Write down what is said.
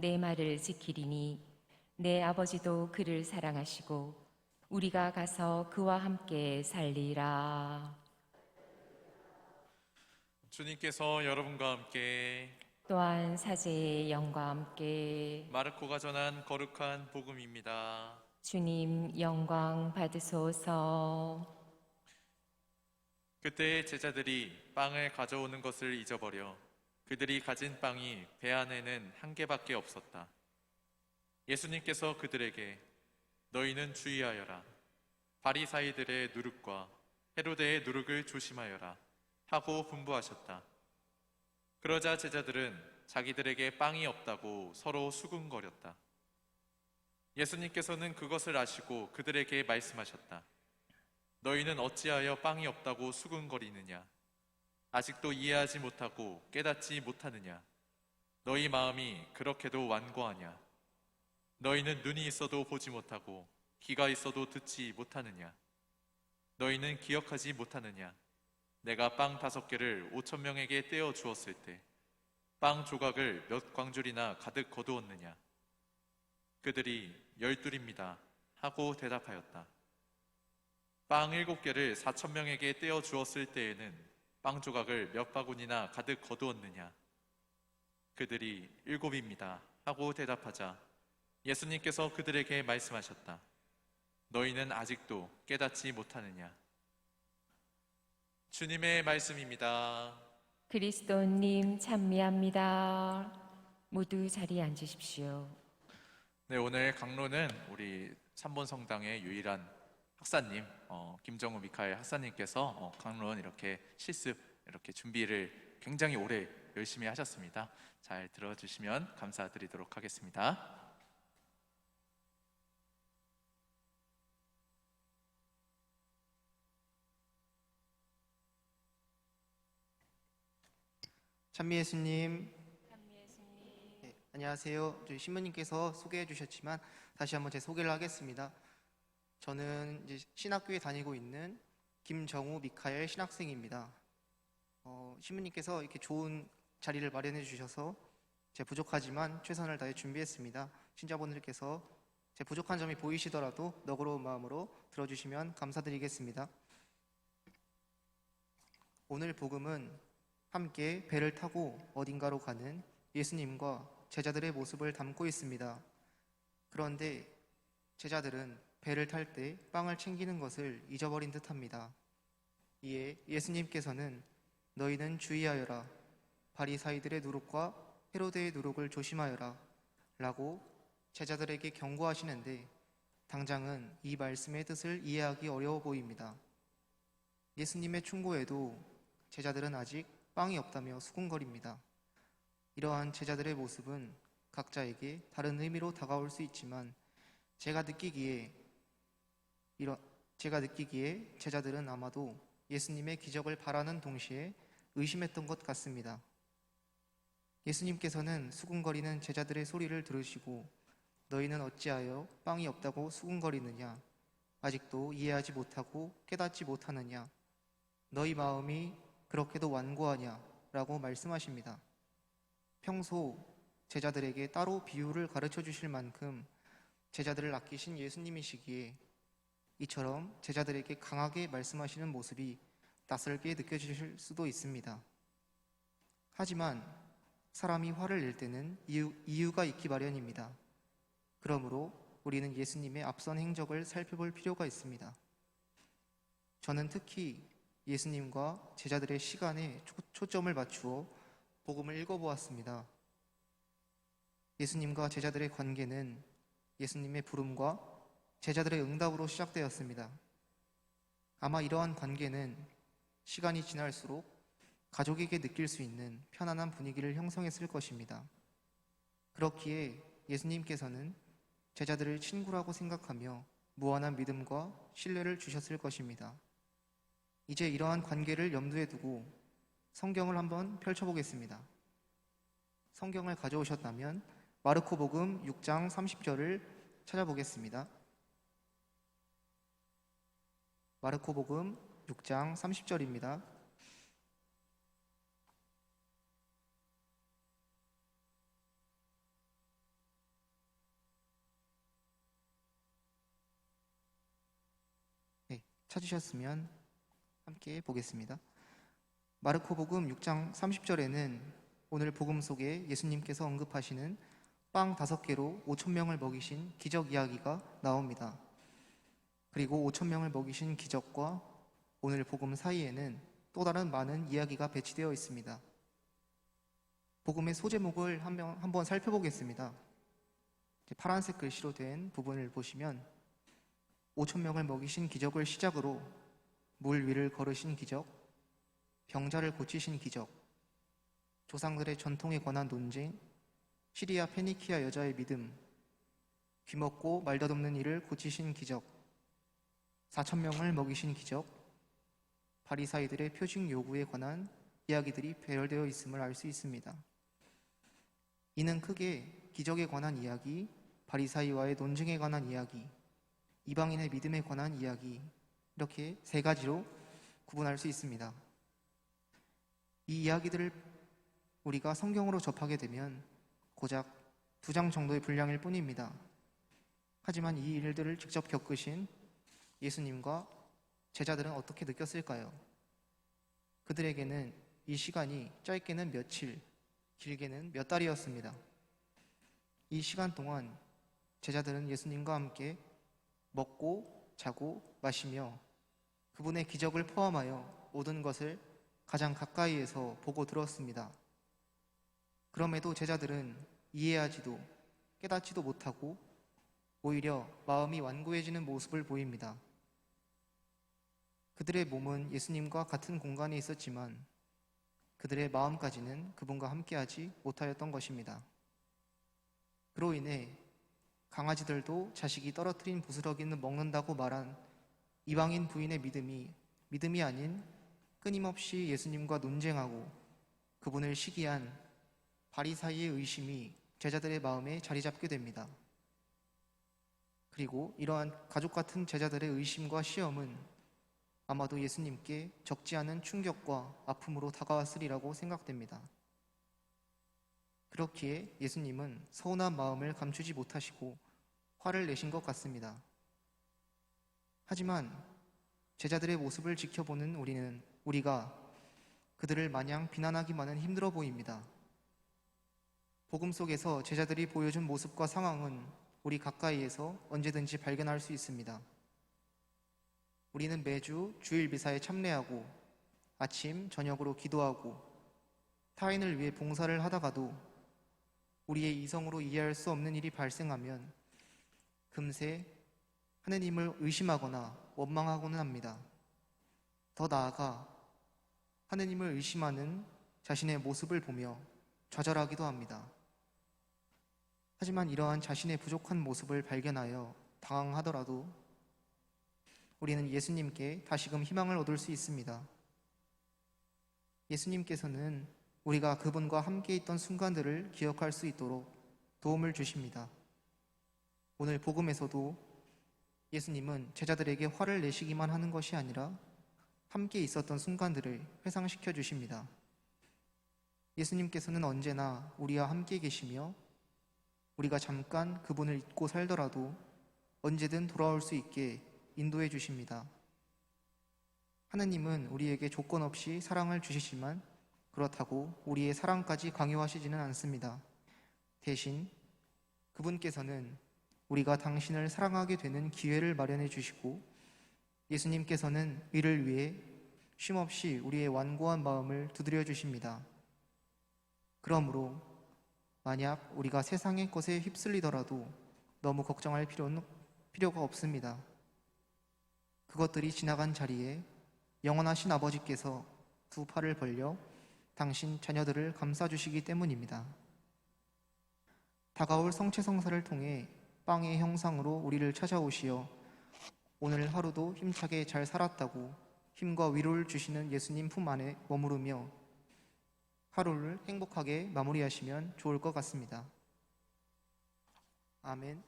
내 말을 지키리니 내 아버지도 그를 사랑하시고 우리가 가서 그와 함께 살리라. 주님께서 여러분과 함께 또한 사제의 영과 함께 마르코가 전한 거룩한 복음입니다. 주님 영광 받으소서. 그때 제자들이 빵을 가져오는 것을 잊어버려 그들이 가진 빵이 배 안에는 한 개밖에 없었다. 예수님께서 그들에게 너희는 주의하여라. 바리사이들의 누룩과 헤로데의 누룩을 조심하여라 하고 분부하셨다. 그러자 제자들은 자기들에게 빵이 없다고 서로 수군거렸다. 예수님께서는 그것을 아시고 그들에게 말씀하셨다. 너희는 어찌하여 빵이 없다고 수군거리느냐? 아직도 이해하지 못하고 깨닫지 못하느냐? 너희 마음이 그렇게도 완고하냐? 너희는 눈이 있어도 보지 못하고 귀가 있어도 듣지 못하느냐? 너희는 기억하지 못하느냐? 내가 빵 5개를 5,000명에게 떼어 주었을 때 빵 조각을 몇 광줄이나 가득 거두었느냐? 그들이 12입니다 하고 대답하였다. 빵 7개를 4,000명에게 떼어 주었을 때에는 빵 조각을 몇 바구니나 가득 거두었느냐? 그들이 7입니다 하고 대답하자 예수님께서 그들에게 말씀하셨다. 너희는 아직도 깨닫지 못하느냐? 주님의 말씀입니다. 그리스도님 참미합니다. 모두 자리에 앉으십시오. 네, 오늘 강론은 우리 삼본성당의 유일한 학사님 김정우 미카엘 학사님께서 강론 이렇게 실습 이렇게 준비를 굉장히 오래 열심히 하셨습니다. 잘 들어주시면 감사드리도록 하겠습니다. 찬미 예수님. 네, 안녕하세요. 저희 신부님께서 소개해 주셨지만 다시 한번 제 소개를 하겠습니다. 저는 이제 신학교에 다니고 있는 김정우 미카엘 신학생입니다. 신부님께서 이렇게 좋은 자리를 마련해 주셔서 제 부족하지만 최선을 다해 준비했습니다. 신자분들께서 제 부족한 점이 보이시더라도 너그러운 마음으로 들어주시면 감사드리겠습니다. 오늘 복음은 함께 배를 타고 어딘가로 가는 예수님과 제자들의 모습을 담고 있습니다. 그런데 제자들은 배를 탈 때 빵을 챙기는 것을 잊어버린 듯합니다. 이에 예수님께서는 너희는 주의하여라. 바리사이들의 누룩과 헤로데의 누룩을 조심하여라 라고 제자들에게 경고하시는데 당장은 이 말씀의 뜻을 이해하기 어려워 보입니다. 예수님의 충고에도 제자들은 아직 빵이 없다며 수군거립니다. 이러한 제자들의 모습은 각자에게 다른 의미로 다가올 수 있지만 제가 느끼기에 제자들은 아마도 예수님의 기적을 바라는 동시에 의심했던 것 같습니다. 예수님께서는 수군거리는 제자들의 소리를 들으시고 너희는 어찌하여 빵이 없다고 수군거리느냐? 아직도 이해하지 못하고 깨닫지 못하느냐? 너희 마음이 그렇게도 완고하냐? 라고 말씀하십니다. 평소 제자들에게 따로 비유를 가르쳐 주실 만큼 제자들을 아끼신 예수님이시기에 이처럼 제자들에게 강하게 말씀하시는 모습이 낯설게 느껴지실 수도 있습니다. 하지만 사람이 화를 낼 때는 이유가 있기 마련입니다. 그러므로 우리는 예수님의 앞선 행적을 살펴볼 필요가 있습니다. 저는 특히 예수님과 제자들의 시간에 초점을 맞추어 복음을 읽어보았습니다. 예수님과 제자들의 관계는 예수님의 부름과 제자들의 응답으로 시작되었습니다. 아마 이러한 관계는 시간이 지날수록 가족에게 느낄 수 있는 편안한 분위기를 형성했을 것입니다. 그렇기에 예수님께서는 제자들을 친구라고 생각하며 무한한 믿음과 신뢰를 주셨을 것입니다. 이제 이러한 관계를 염두에 두고 성경을 한번 펼쳐보겠습니다. 성경을 가져오셨다면 마르코복음 6장 30절을 찾아보겠습니다. 마르코복음 6장 30절입니다. 찾으셨으면 함께 보겠습니다. 마르코복음 6장 30절에는 오늘 복음 속에 예수님께서 언급하시는 빵 5개로 5,000명을 먹이신 기적 이야기가 나옵니다. 그리고 5,000명을 먹이신 기적과 오늘 복음 사이에는 또 다른 많은 이야기가 배치되어 있습니다. 복음의 소제목을 한번 살펴보겠습니다. 파란색 글씨로 된 부분을 보시면 5,000명을 먹이신 기적을 시작으로 물 위를 걸으신 기적, 병자를 고치신 기적, 조상들의 전통에 관한 논쟁, 시리아 페니키아 여자의 믿음, 귀먹고 말덧없는 이를 고치신 기적, 4,000명을 먹이신 기적, 바리사이들의 표식 요구에 관한 이야기들이 배열되어 있음을 알 수 있습니다. 이는 크게 기적에 관한 이야기, 바리사이와의 논쟁에 관한 이야기, 이방인의 믿음에 관한 이야기, 이렇게 3가지로 구분할 수 있습니다. 이 이야기들을 우리가 성경으로 접하게 되면 고작 2장 정도의 분량일 뿐입니다. 하지만 이 일들을 직접 겪으신 예수님과 제자들은 어떻게 느꼈을까요? 그들에게는 이 시간이 짧게는 며칠, 길게는 몇 달이었습니다. 이 시간 동안 제자들은 예수님과 함께 먹고 자고 마시며 그분의 기적을 포함하여 모든 것을 가장 가까이에서 보고 들었습니다. 그럼에도 제자들은 이해하지도 깨닫지도 못하고 오히려 마음이 완고해지는 모습을 보입니다. 그들의 몸은 예수님과 같은 공간에 있었지만 그들의 마음까지는 그분과 함께하지 못하였던 것입니다. 그로 인해 강아지들도 자식이 떨어뜨린 부스러기는 먹는다고 말한 이방인 부인의 믿음이 아닌 끊임없이 예수님과 논쟁하고 그분을 시기한 바리사이의 의심이 제자들의 마음에 자리 잡게 됩니다. 그리고 이러한 가족 같은 제자들의 의심과 시험은 아마도 예수님께 적지 않은 충격과 아픔으로 다가왔으리라고 생각됩니다. 그렇기에 예수님은 서운한 마음을 감추지 못하시고 화를 내신 것 같습니다. 하지만 제자들의 모습을 지켜보는 우리가 그들을 마냥 비난하기만은 힘들어 보입니다. 복음 속에서 제자들이 보여준 모습과 상황은 우리 가까이에서 언제든지 발견할 수 있습니다. 우리는 매주 주일 미사에 참례하고 아침, 저녁으로 기도하고 타인을 위해 봉사를 하다가도 우리의 이성으로 이해할 수 없는 일이 발생하면 금세 하느님을 의심하거나 원망하고는 합니다. 더 나아가 하느님을 의심하는 자신의 모습을 보며 좌절하기도 합니다. 하지만 이러한 자신의 부족한 모습을 발견하여 당황하더라도 우리는 예수님께 다시금 희망을 얻을 수 있습니다. 예수님께서는 우리가 그분과 함께 있던 순간들을 기억할 수 있도록 도움을 주십니다. 오늘 복음에서도 예수님은 제자들에게 화를 내시기만 하는 것이 아니라 함께 있었던 순간들을 회상시켜 주십니다. 예수님께서는 언제나 우리와 함께 계시며 우리가 잠깐 그분을 잊고 살더라도 언제든 돌아올 수 있게 인도해 주십니다. 하느님은 우리에게 조건 없이 사랑을 주시지만 그렇다고 우리의 사랑까지 강요하시지는 않습니다. 대신 그분께서는 우리가 당신을 사랑하게 되는 기회를 마련해 주시고 예수님께서는 이를 위해 쉼없이 우리의 완고한 마음을 두드려 주십니다. 그러므로 만약 우리가 세상의 것에 휩쓸리더라도 너무 걱정할 필요가 없습니다. 그것들이 지나간 자리에 영원하신 아버지께서 2 팔을 벌려 당신 자녀들을 감싸주시기 때문입니다. 다가올 성체성사를 통해 빵의 형상으로 우리를 찾아오시어 오늘 하루도 힘차게 잘 살았다고 힘과 위로를 주시는 예수님 품 안에 머무르며 하루를 행복하게 마무리하시면 좋을 것 같습니다. 아멘.